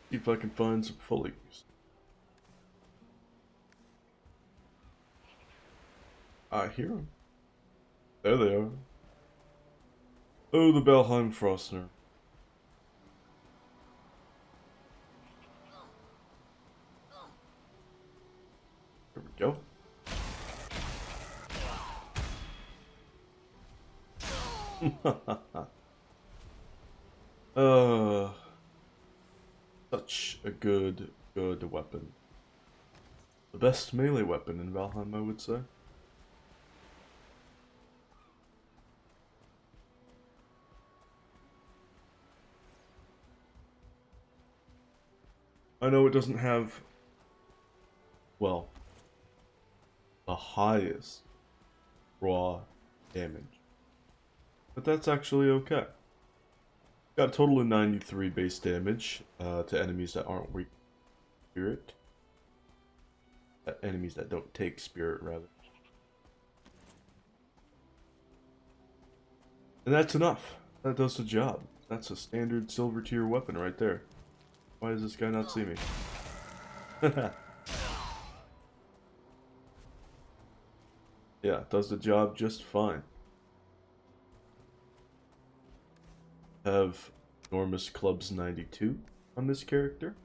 See if I can find some fullies. I hear them. There they are. Oh, the Valheim FROSTNER. Here we go. uh, Such a good weapon. The best melee weapon in Valheim, I would say. I know it doesn't have, well, the highest raw damage, but that's actually okay. Got a total of 93 base damage to enemies that aren't weak to spirit. Enemies that don't take spirit, rather. And that's enough. That does the job. That's a standard silver tier weapon right there. Why does this guy not see me? Yeah, does the job just fine. Have enormous clubs 92 on this character.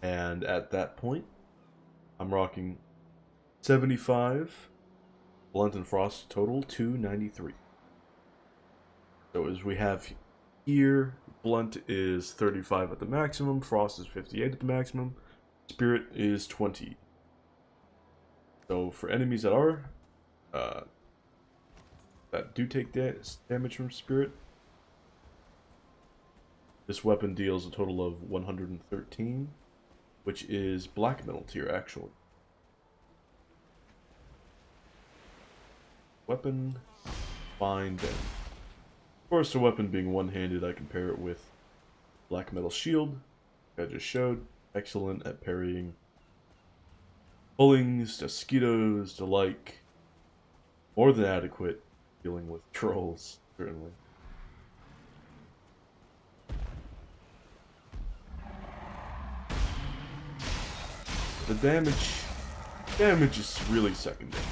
And at that point, I'm rocking 75 blunt and frost total 293. So as we have here, blunt is 35 at the maximum, frost is 58 at the maximum, spirit is 20. So for enemies that are that do take damage from spirit, this weapon deals a total of 113, which is black metal tier actually. Weapon, fine then. Of course, the weapon being one-handed, I compare it with black metal shield, like I just showed. Excellent at parrying pullings, mosquitoes, the like. More than adequate dealing with trolls, certainly. The damage is really secondary.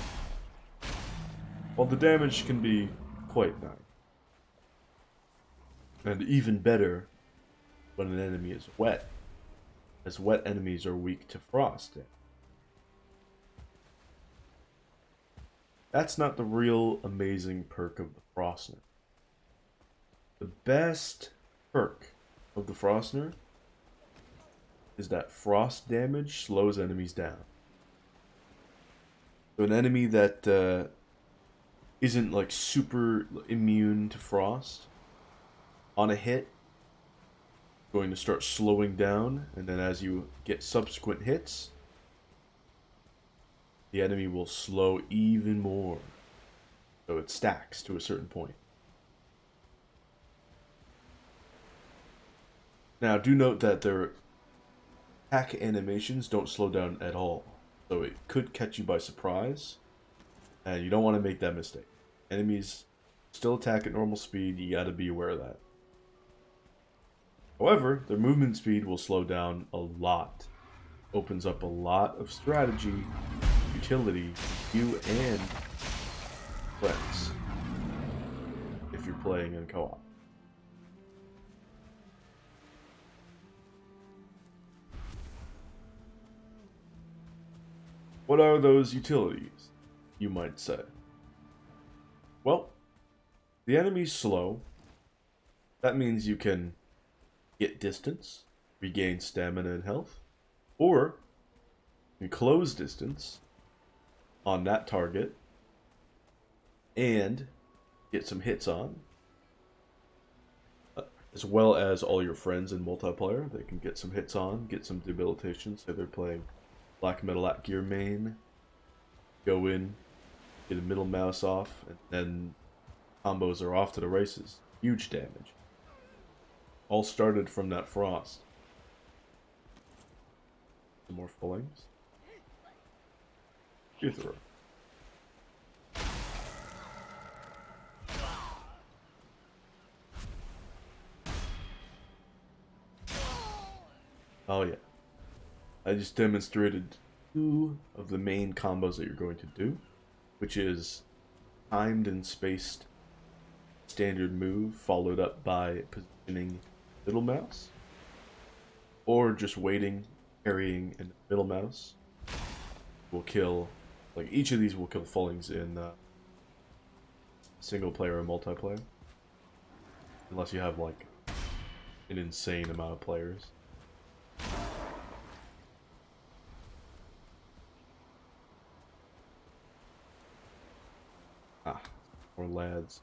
While the damage can be quite nice. And even better when an enemy is wet, as wet enemies are weak to frost. That's not the real amazing perk of the FROSTNER. The best perk of the FROSTNER is that frost damage slows enemies down. So an enemy that isn't like super immune to frost, on a hit, going to start slowing down, and then as you get subsequent hits, the enemy will slow even more. So it stacks to a certain point. Now, do note that their attack animations don't slow down at all. So it could catch you by surprise, and you don't want to make that mistake. Enemies still attack at normal speed, you gotta be aware of that. However, their movement speed will slow down a lot. Opens up a lot of strategy, utility, you and friends, if you're playing in co-op. What are those utilities, you might say? Well, the enemy's slow. That means you can get distance, regain stamina and health, or you can close distance on that target and get some hits on, as well as all your friends in multiplayer. They can get some hits on, get some debilitation. Say they're playing black metal at gear main, go in, get a middle mouse off, and then combos are off to the races. Huge damage. All started from that frost. Some more fillings. Through. Oh yeah, I just demonstrated two of the main combos that you're going to do, which is timed and spaced standard move followed up by positioning middle mouse, or just waiting, parrying, and middle mouse will kill. Like each of these will kill fallings in single player or multiplayer, unless you have like an insane amount of players. Ah, more lads.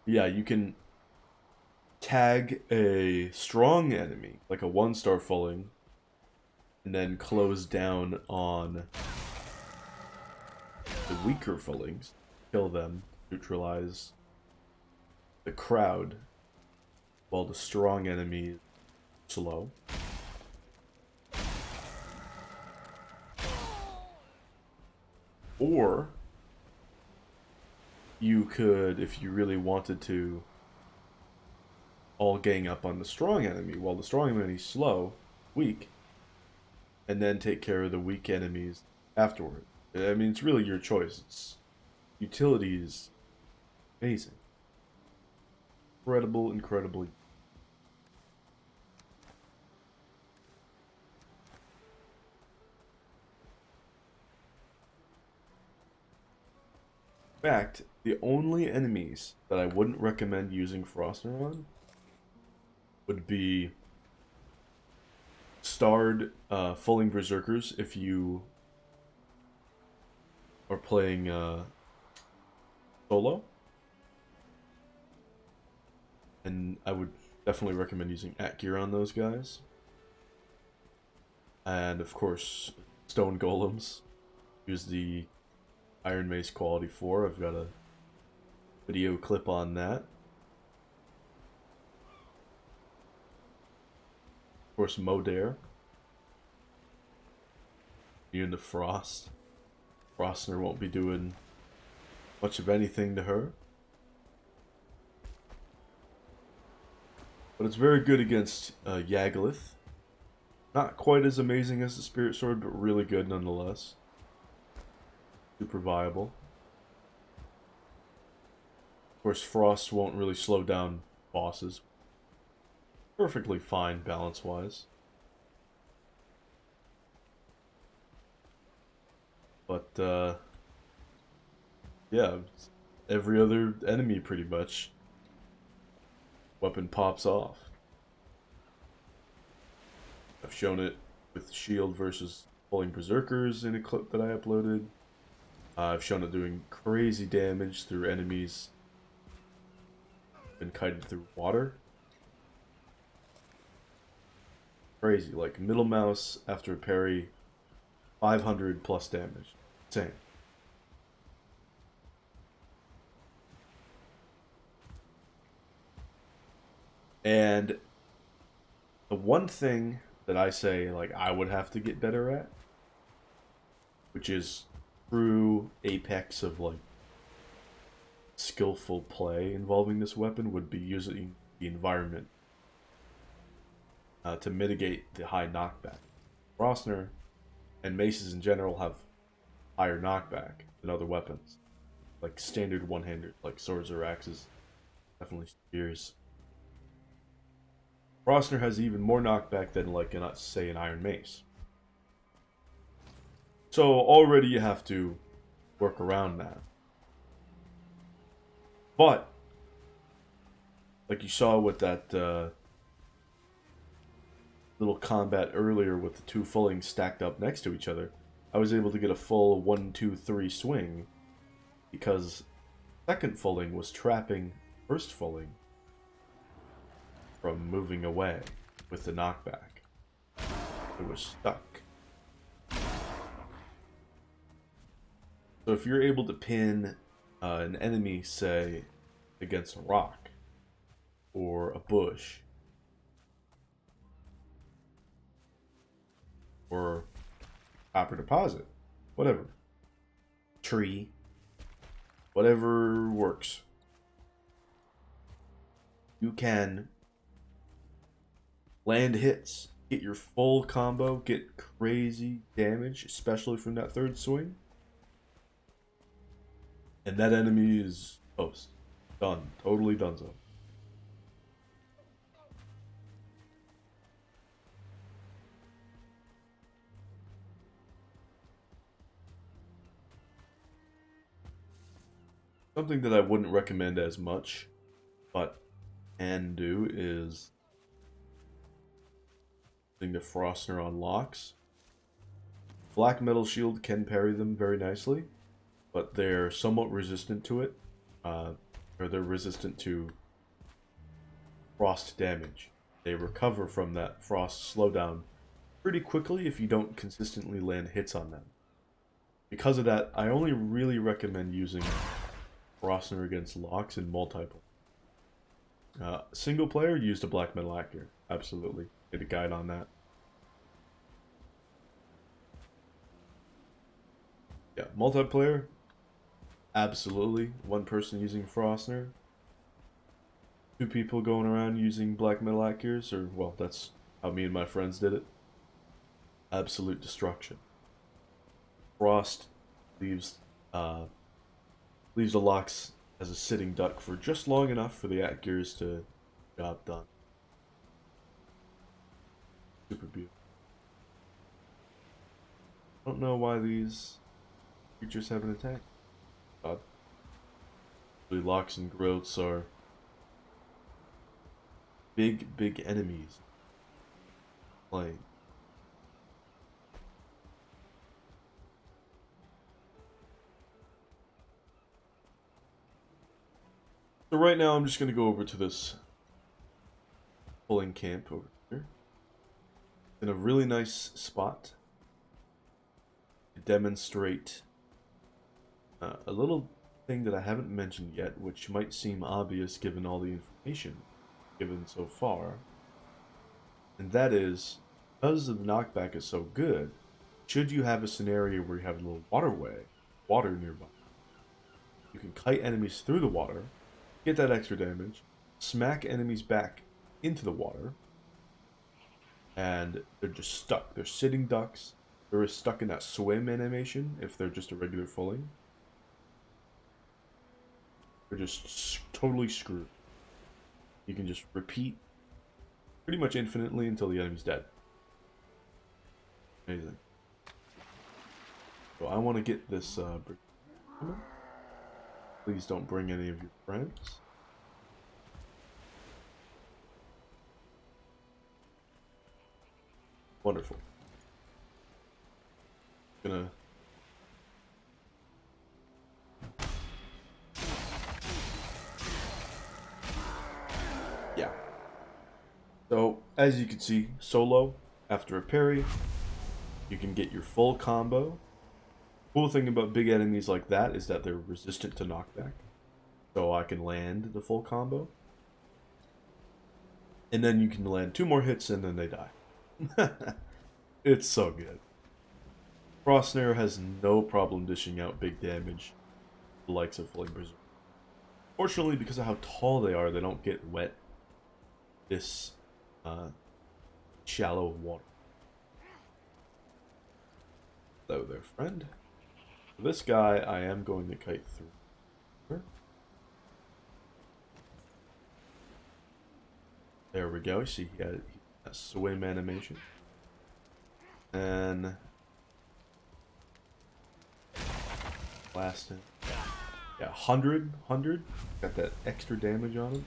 Yeah, you can tag a strong enemy, like a 1-star falling, and then close down on the weaker fallings, kill them, neutralize the crowd, while the strong enemy is slow. Or you could, if you really wanted to, all gang up on the strong enemy while the strong enemy is slow, weak, and then take care of the weak enemies afterward. I mean, it's really your choice. It's utility is amazing, incredibly. In fact, the only enemies that I wouldn't recommend using FROSTNER on would be starred falling berserkers if you are playing solo, and I would definitely recommend using at gear on those guys. And of course, stone golems. Use the Iron Mace quality 4. I've got a video clip on that. Of course, Modare. Immune to frost. FROSTNER won't be doing much of anything to her. But it's very good against Yagluth. Not quite as amazing as the Spirit Sword, but really good nonetheless. Super viable. Of course, Frost won't really slow down bosses. Perfectly fine balance-wise. But, yeah, every other enemy pretty much. Weapon pops off. I've shown it with shield versus pulling berserkers in a clip that I uploaded. I've shown it doing crazy damage through enemies and kited through water. Crazy, like middle mouse after a parry, 500 plus damage. Insane. And the one thing that I say, like, I would have to get better at, which is true apex of, like, skillful play involving this weapon, would be using the environment to mitigate the high knockback. FROSTNER and maces in general have higher knockback than other weapons, like standard one-handers, like swords or axes, definitely spears. FROSTNER has even more knockback than, like, say, an Iron Mace. So already you have to work around that. But, like you saw with that little combat earlier with the two fullings stacked up next to each other, I was able to get a full 1, 2, 3 swing because second fulling was trapping first fulling from moving away with the knockback. It was stuck. So if you're able to pin an enemy, say, against a rock or a bush or copper deposit, whatever, tree, whatever works, you can land hits get your full combo, get crazy damage, especially from that third swing. And that enemy is toast. Done. Totally donezo. Something that I wouldn't recommend as much, but can do, is using the FROSTNER on locks. Black Metal Shield can parry them very nicely, but they're somewhat resistant to it. Or they're resistant to frost damage. They recover from that frost slowdown pretty quickly if you don't consistently land hits on them. Because of that, I only really recommend using FROSTNER against locks in multiplayer. Single player, used a black metal actor. Absolutely. Get a guide on that. Yeah, multiplayer, absolutely. One person using FROSTNER. Two people going around using black metal actors, or, well, that's how me and my friends did it. Absolute destruction. Frost leaves leaves the locks as a sitting duck for just long enough for the actors to job done. Super beautiful. I don't know why these creatures haven't attacked. God. The locks and growths are big enemies playing. So right now I'm just going to go over to this pulling camp over here. In a really nice spot to demonstrate a little thing that I haven't mentioned yet, which might seem obvious given all the information given so far. And that is, because the knockback is so good, should you have a scenario where you have a little water nearby, you can kite enemies through the water, get that extra damage, smack enemies back into the water, and they're just stuck. They're sitting ducks. They're stuck in that swim animation if they're just a regular fulling. They're just totally screwed. You can just repeat pretty much infinitely until the enemy's dead. Amazing. So I want to get this please don't bring any of your friends. Wonderful. Gonna yeah. So as you can see, solo after a parry, you can get your full combo. Cool thing about big enemies like that is that they're resistant to knockback. So I can land the full combo. And then you can land 2 more hits and then they die. It's so good. FROSTNER has no problem dishing out big damage, the likes of like berserkers. Fortunately, because of how tall they are, they don't get wet this shallow of water. Hello there, friend. This guy, I am going to kite through. There we go. See, he had a swim animation. And blast him. Yeah, 100. Got that extra damage on him.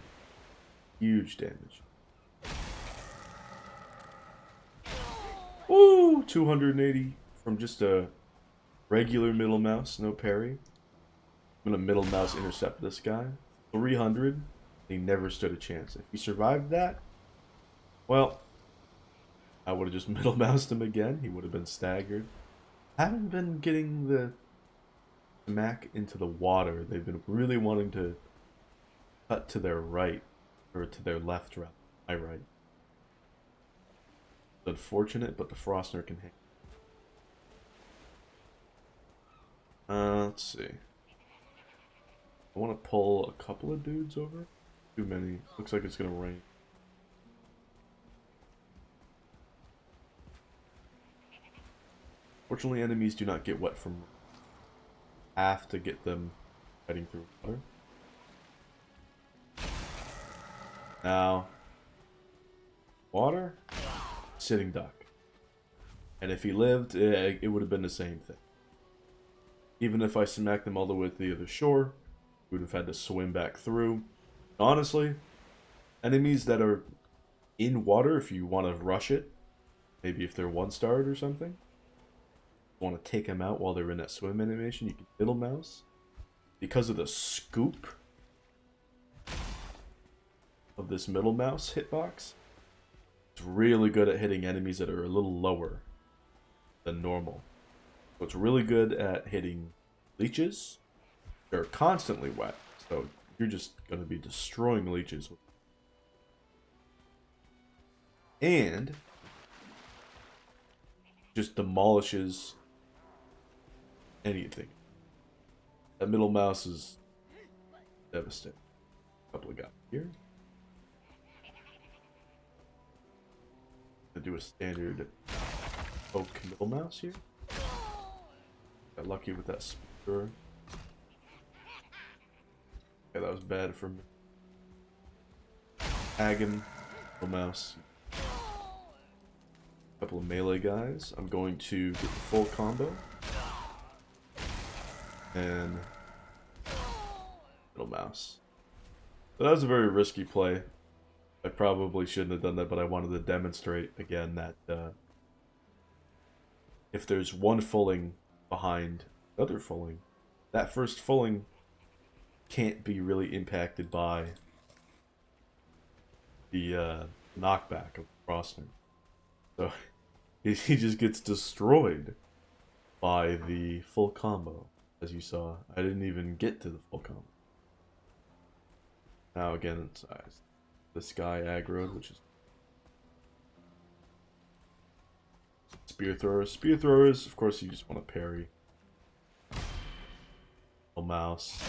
Huge damage. Woo! 280 from just a regular middle mouse, no parry. I'm gonna middle mouse intercept this guy. 300. He never stood a chance. If he survived that, well, I would have just middle moused him again. He would have been staggered. Haven't been getting the smack into the water. They've been really wanting to cut to their right, or to their left, rather. My right. It's unfortunate, but the FROSTNER can hit. Let's see. I want to pull a couple of dudes over. Too many. Looks like it's gonna rain. Fortunately, enemies do not get wet from. Have to get them heading through water. Now, water, sitting duck. And if he lived, it would have been the same thing. Even if I smacked them all the way to the other shore, we would have had to swim back through. Honestly, enemies that are in water, if you want to rush it, maybe if they're one-starred or something, want to take them out while they're in that swim animation, you can middle mouse. Because of the scoop of this middle mouse hitbox, it's really good at hitting enemies that are a little lower than normal. So it's really good at hitting leeches. They're constantly wet, so you're just going to be destroying leeches. And just demolishes anything. That middle mouse is devastating. A couple of guys here. To do a standard poke middle mouse here. Got lucky with that spear. Okay, that was bad for me. Tag him, middle mouse. A couple of melee guys. I'm going to get the full combo. And middle mouse. So that was a very risky play. I probably shouldn't have done that, but I wanted to demonstrate again that if there's one fulling behind the other fulling, that first fulling can't be really impacted by the knockback of FROSTNER. So he just gets destroyed by the full combo. As you saw, I didn't even get to the full combo. Now again, it's this guy aggroed, which is spear throwers. Spear throwers, of course, you just want to parry. A mouse.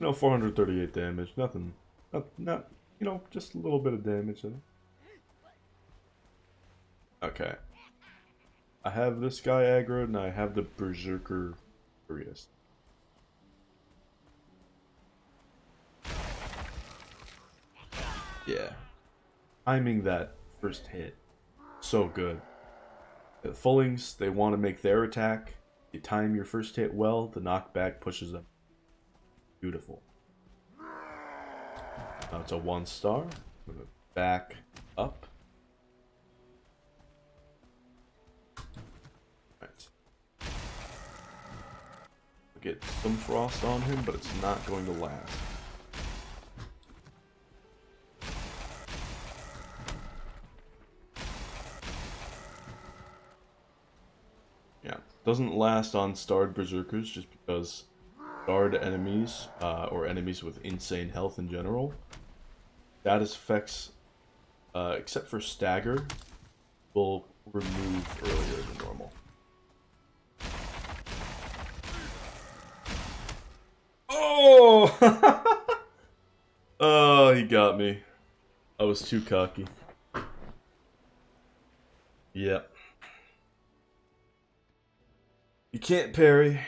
438 damage. Nothing. Not just a little bit of damage in it. Okay. I have this guy aggroed, and I have the berserker furious. Yeah. Timing that first hit. So good. The fullings, they want to make their attack. You time your first hit well, the knockback pushes them. Beautiful. Now it's a 1-star. I'm gonna back up. Right. Get some frost on him, but it's not going to last. Yeah, doesn't last on starred berserkers just because starred enemies, or enemies with insane health in general, status effects, except for stagger, will remove earlier than normal. Oh! Oh, he got me. I was too cocky. Yep. You can't parry,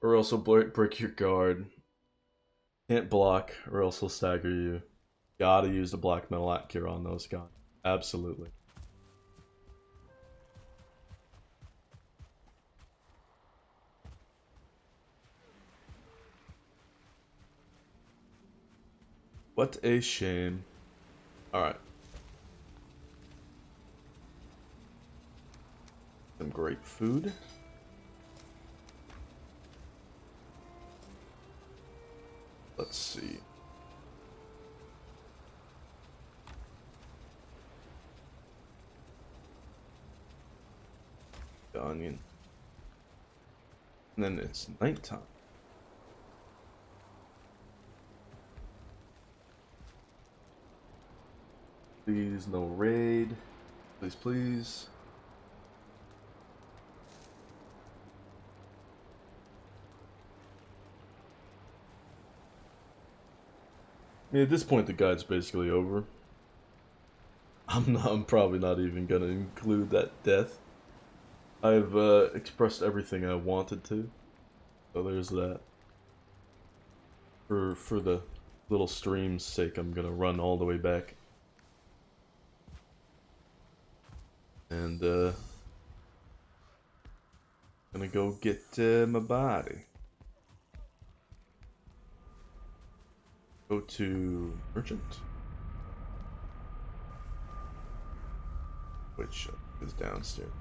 or else he'll break your guard. Can't block, or else he'll stagger you. Gotta use the black metal cure on those guys. Absolutely. What a shame. Alright. Some great food. Let's see. The onion. And then it's nighttime. Please, no raid. Please, please. I mean, at this point, the guide's basically over. I'm probably not even gonna include that death. I've expressed everything I wanted to, so there's that. For the little stream's sake, I'm gonna run all the way back. And gonna go get my body. Go to merchant, which is downstairs.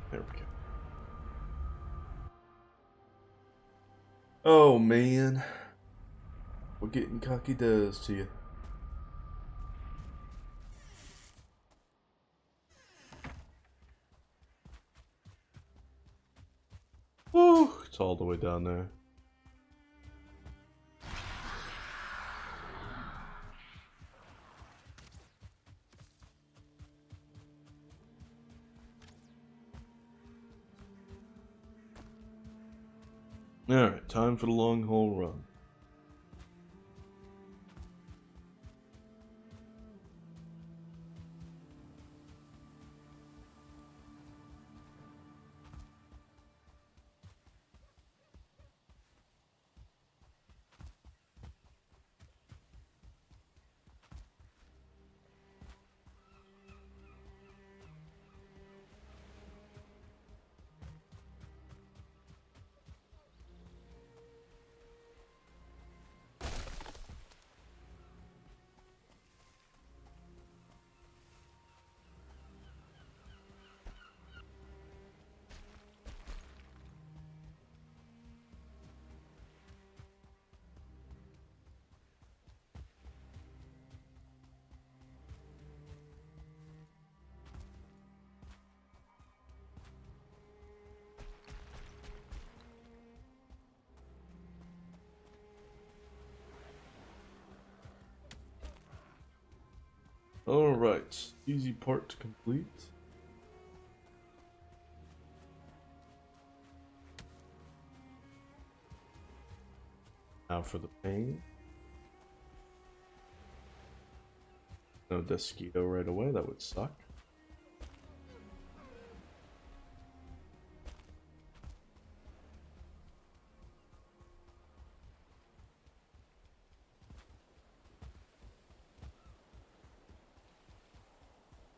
There we go. Oh man, what getting cocky does to you. Woo! It's all the way down there. Alright, time for the long haul run. Alright, easy part to complete. Now for the pain. No Desquito right away, that would suck.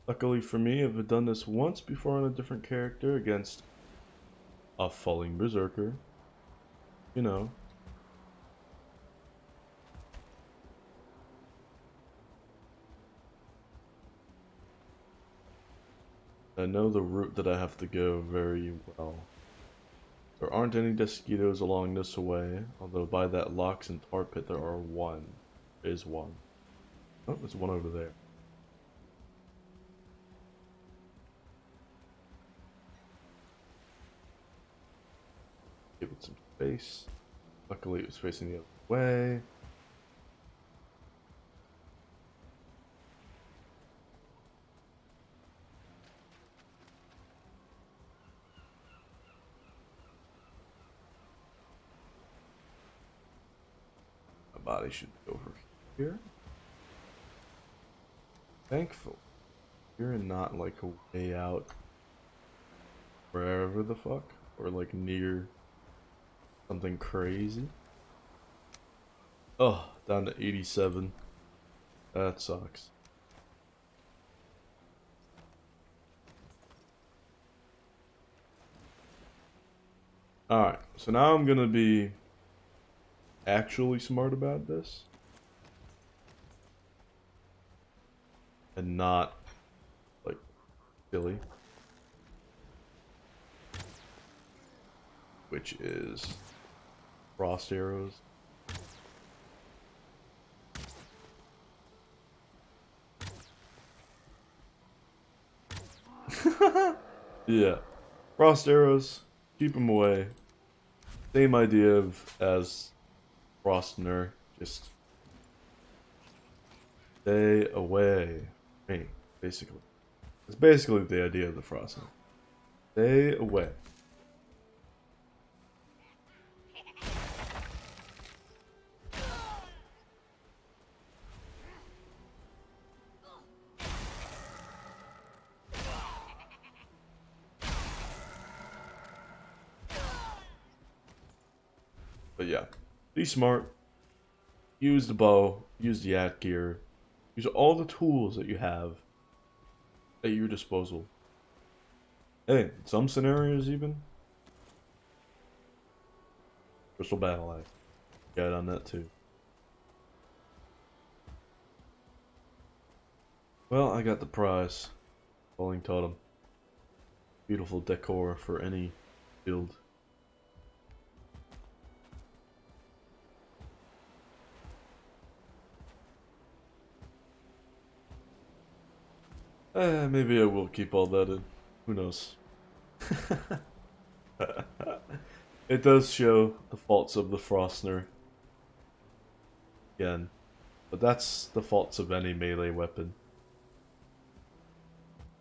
Luckily for me, I've done this once before on a different character against a falling berserker. You know. I know the route that I have to go very well. There aren't any Desquitos along this way, although by that locks and tar pit there are one. There is one. Oh, there's one over there. Give it some space. Luckily it was facing the other way. My body should be over here. Thankful. You're not like a way out wherever the fuck. Or like near something crazy. Oh, down to 87. That sucks. Alright, so now I'm gonna be actually smart about this. And not, like, silly. Which is frost arrows. Yeah. Frost arrows, keep them away. Same idea as FROSTNER, just stay away. Hey, basically. It's basically the idea of the FROSTNER. Stay away. But yeah, be smart. Use the bow. Use the yak gear. Use all the tools that you have at your disposal. Hey, in some scenarios even, Crystal Battle Axe. Got on that too. Well, I got the prize. Falling Totem. Beautiful decor for any build. Maybe I will keep all that in. Who knows? It does show the faults of the Frostner. Again. But that's the faults of any melee weapon.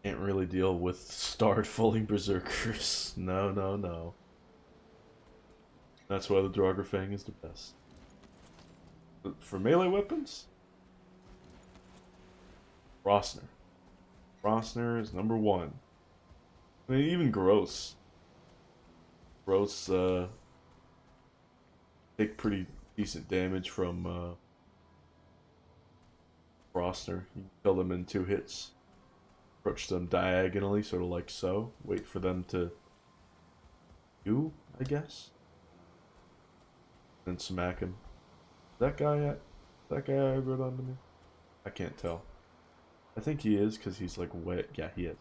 Can't really deal with starred falling berserkers. No, no, no. That's why the Draugr is the best. But for melee weapons, Frostner. Frostner is number one. I mean, even Gross. Gross, take pretty decent damage from, Frostner. You can kill them in 2 hits. Approach them diagonally, sort of like so. Wait for them to do, I guess. Then smack him. That guy aggroed onto me? I can't tell. I think he is, because he's like wet. Yeah, he is.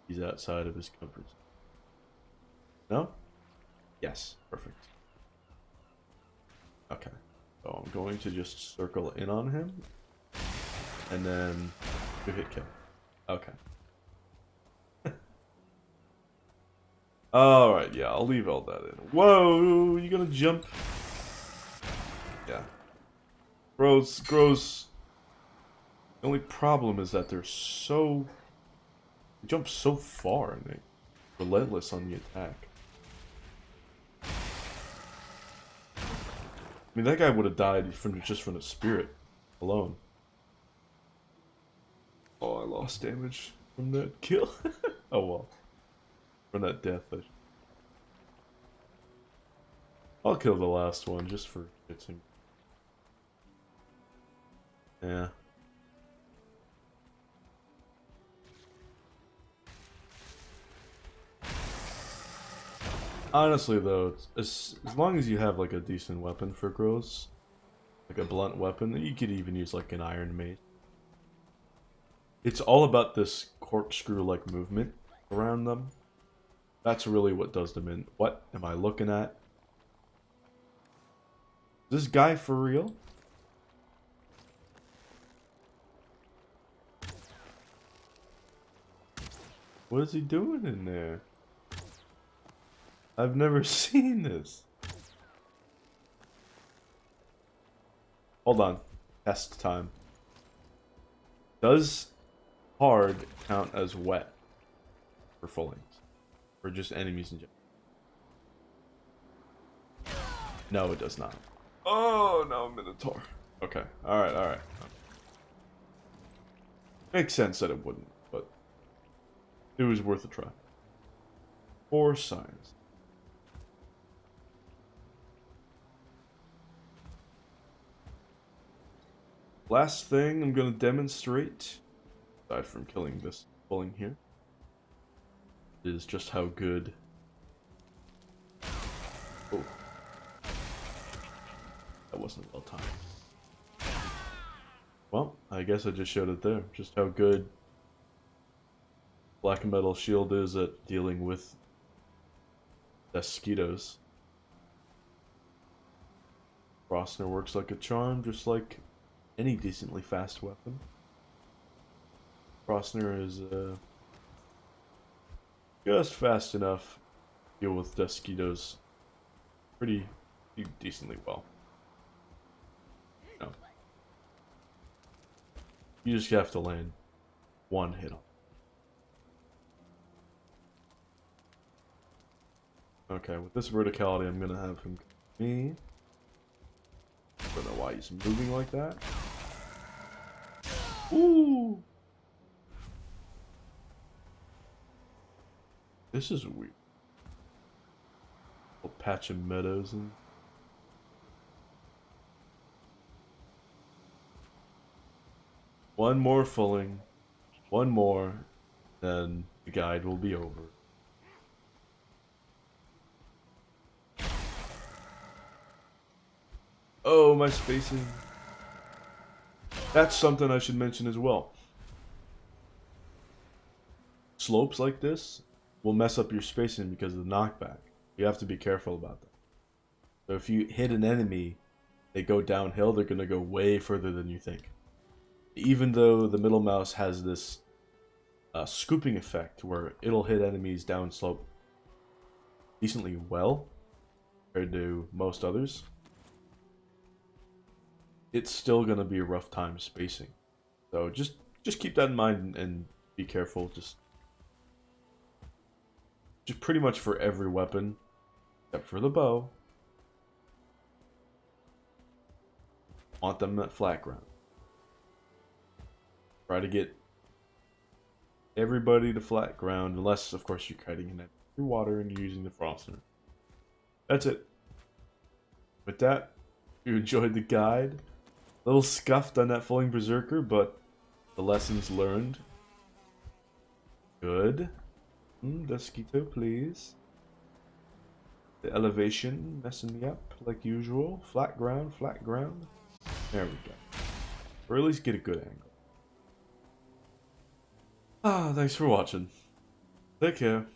He's outside of his comfort zone. No? Yes, perfect. Okay. So I'm going to just circle in on him. And then 2-hit kill. Okay. Alright, yeah, I'll leave all that in. Whoa, you gonna jump? Yeah. Gross. The only problem is that they jump so far and they're relentless on the attack. I mean, that guy would have died just from the spirit alone. Oh, I lost damage from that kill. Oh well. From that death. I'll kill the last one just for hitting. Yeah. Honestly though, as long as you have like a decent weapon for Gross, like a blunt weapon, you could even use like an iron mace. It's all about this corkscrew-like movement around them. That's really what does them in. What am I looking at? Is this guy for real? What is he doing in there? I've never seen this. Hold on. Test time. Does hard count as wet for fullings? Or just enemies in general? No, it does not. Oh, no, Minotaur. Okay, alright. Makes sense that it wouldn't, but it was worth a try. 4 signs. Last thing I'm going to demonstrate, aside from killing this pulling here, is just how good... Oh. That wasn't well timed. Well, I guess I just showed it there. Just how good Black Metal Shield is at dealing with mosquitoes. FROSTNER works like a charm, just like any decently fast weapon. FROSTNER is just fast enough to deal with mosquitoes pretty decently well. No. You just have to land one hit on. Okay, with this verticality, I'm gonna have him me. Don't know why he's moving like that. Ooh! This is weird. A patch of meadows and one more fulling, one more, then the guide will be over. Oh, my spacing. That's something I should mention as well. Slopes like this will mess up your spacing because of the knockback. You have to be careful about that. So if you hit an enemy, they go downhill, they're going to go way further than you think. Even though the middle mouse has this scooping effect where it'll hit enemies downslope decently well compared to most others, it's still going to be a rough time spacing. So just keep that in mind and be careful. Just pretty much for every weapon, except for the bow, want them at flat ground. Try to get everybody to flat ground, unless, of course, you're cutting in through water and you're using the FROSTNER. That's it. With that, if you enjoyed the guide. A little scuffed on that fulling berserker, but the lessons learned. Good. Dusquito, please. The elevation messing me up like usual. Flat ground, flat ground. There we go. Or at least get a good angle. Thanks for watching. Take care.